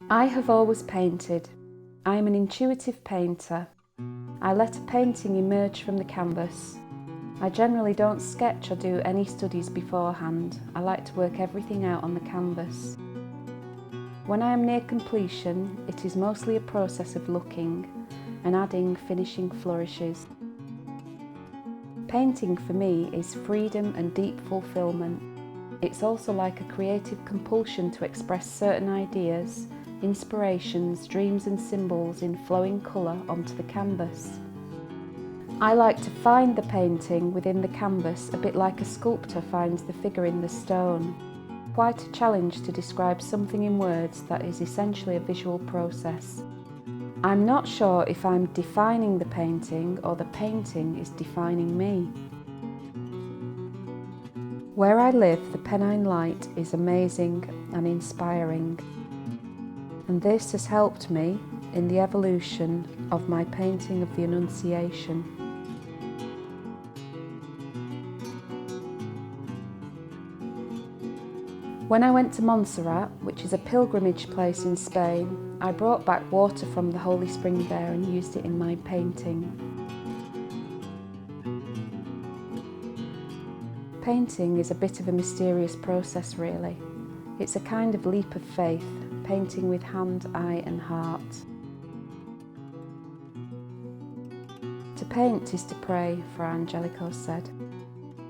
I have always painted. I am an intuitive painter. I let a painting emerge from the canvas. I generally don't sketch or do any studies beforehand. I like to work everything out on the canvas. When I am near completion, it is mostly a process of looking and adding finishing flourishes. Painting for me is freedom and deep fulfillment. It's also like a creative compulsion to express certain ideas, inspirations, dreams and symbols in flowing colour onto the canvas. I like to find the painting within the canvas a bit like a sculptor finds the figure in the stone. Quite a challenge to describe something in words that is essentially a visual process. I'm not sure if I'm defining the painting or the painting is defining me. Where I live, the Pennine light is amazing and inspiring. And this has helped me in the evolution of my painting of the Annunciation. When I went to Montserrat, which is a pilgrimage place in Spain, I brought back water from the holy spring there and used it in my painting. Painting is a bit of a mysterious process really. It's a kind of leap of faith, painting with hand, eye and heart. To paint is to pray, Fra Angelico said.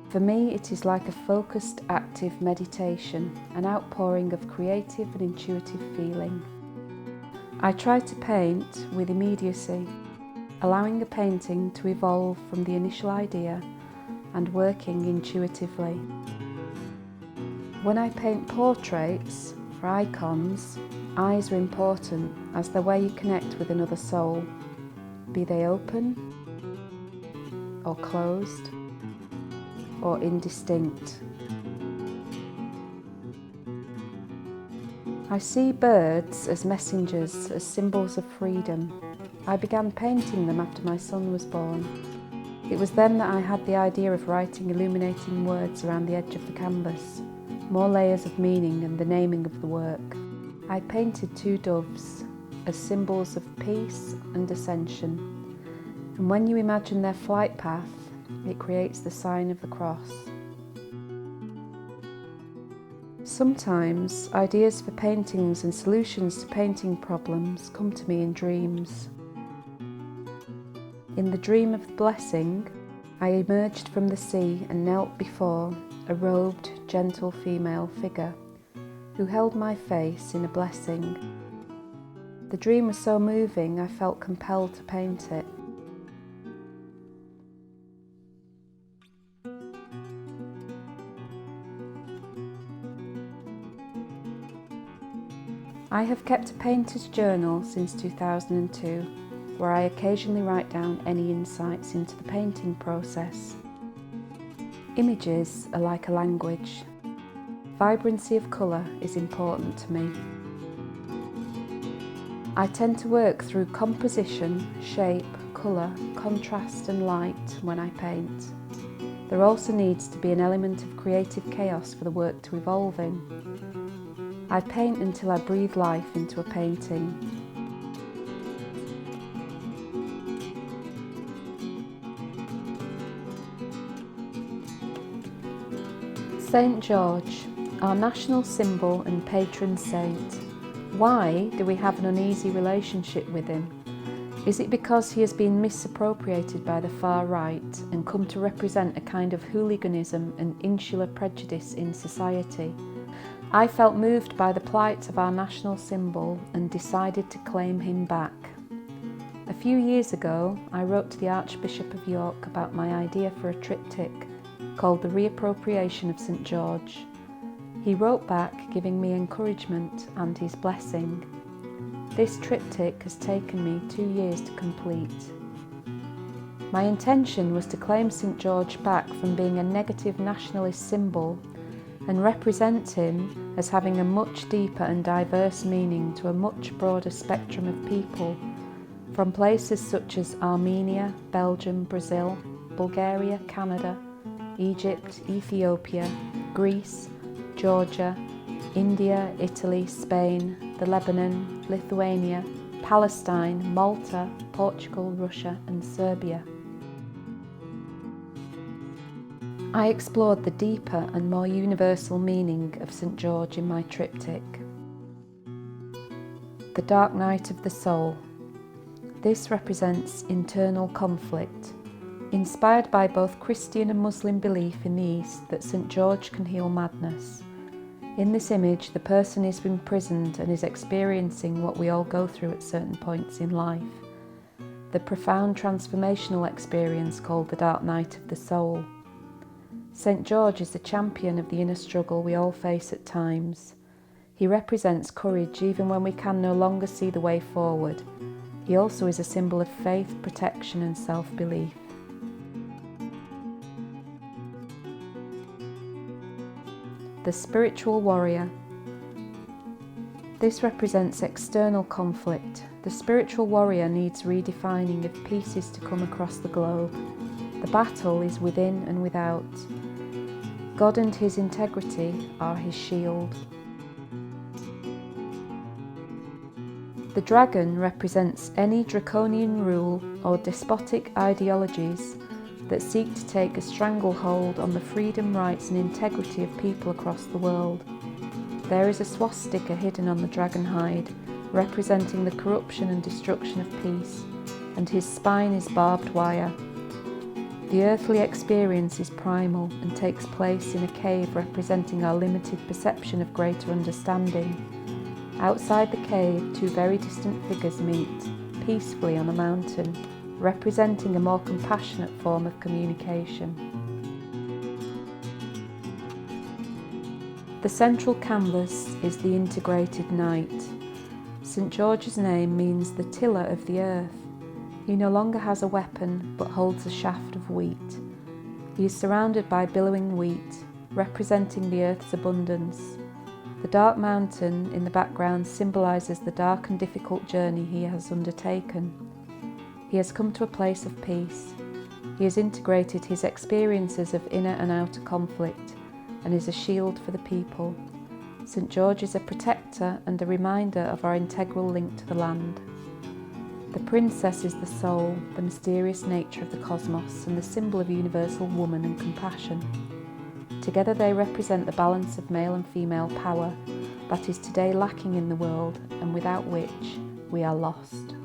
For me it is like a focused, active meditation, an outpouring of creative and intuitive feeling. I try to paint with immediacy, allowing the painting to evolve from the initial idea and working intuitively. When I paint portraits, for icons, eyes are important as they're where you connect with another soul, be they open or closed or indistinct. I see birds as messengers, as symbols of freedom. I began painting them after my son was born. It was then that I had the idea of writing illuminating words around the edge of the canvas, more layers of meaning and the naming of the work. I painted 2 doves as symbols of peace and ascension, and when you imagine their flight path, it creates the sign of the cross. Sometimes ideas for paintings and solutions to painting problems come to me in dreams. In the dream of the blessing, I emerged from the sea and knelt before a robed, gentle female figure who held my face in a blessing. The dream was so moving I felt compelled to paint it. I have kept a painter's journal since 2002, where I occasionally write down any insights into the painting process. Images are like a language. Vibrancy of colour is important to me. I tend to work through composition, shape, colour, contrast and light when I paint. There also needs to be an element of creative chaos for the work to evolve in. I paint until I breathe life into a painting. St. George, our national symbol and patron saint. Why do we have an uneasy relationship with him? Is it because he has been misappropriated by the far right and come to represent a kind of hooliganism and insular prejudice in society? I felt moved by the plight of our national symbol and decided to claim him back. A few years ago, I wrote to the Archbishop of York about my idea for a triptych called The Reappropriation of St. George. He wrote back giving me encouragement and his blessing. This triptych has taken me 2 years to complete. My intention was to claim St. George back from being a negative nationalist symbol and represent him as having a much deeper and diverse meaning to a much broader spectrum of people, from places such as Armenia, Belgium, Brazil, Bulgaria, Canada, Egypt, Ethiopia, Greece, Georgia, India, Italy, Spain, the Lebanon, Lithuania, Palestine, Malta, Portugal, Russia and Serbia. I explored the deeper and more universal meaning of St. George in my triptych. The dark night of the soul. This represents internal conflict, inspired by both Christian and Muslim belief in the East that St. George can heal madness. In this image, the person is imprisoned and is experiencing what we all go through at certain points in life. The profound transformational experience called the dark night of the soul. St. George is the champion of the inner struggle we all face at times. He represents courage even when we can no longer see the way forward. He also is a symbol of faith, protection and self-belief. The spiritual warrior. This represents external conflict. The spiritual warrior needs redefining if peace is to come across the globe. The battle is within and without. God and his integrity are his shield. The dragon represents any draconian rule or despotic ideologies that seek to take a stranglehold on the freedom, rights and integrity of people across the world. There is a swastika hidden on the dragon hide, representing the corruption and destruction of peace, and his spine is barbed wire. The earthly experience is primal and takes place in a cave representing our limited perception of greater understanding. Outside the cave, two very distant figures meet, peacefully on a mountain, representing a more compassionate form of communication. The central canvas is the integrated knight. St. George's name means the tiller of the earth. He no longer has a weapon, but holds a shaft of wheat. He is surrounded by billowing wheat, representing the earth's abundance. The dark mountain in the background symbolises the dark and difficult journey he has undertaken. He has come to a place of peace. He has integrated his experiences of inner and outer conflict and is a shield for the people. St. George is a protector and a reminder of our integral link to the land. The princess is the soul, the mysterious nature of the cosmos and the symbol of universal woman and compassion. Together they represent the balance of male and female power that is today lacking in the world and without which we are lost.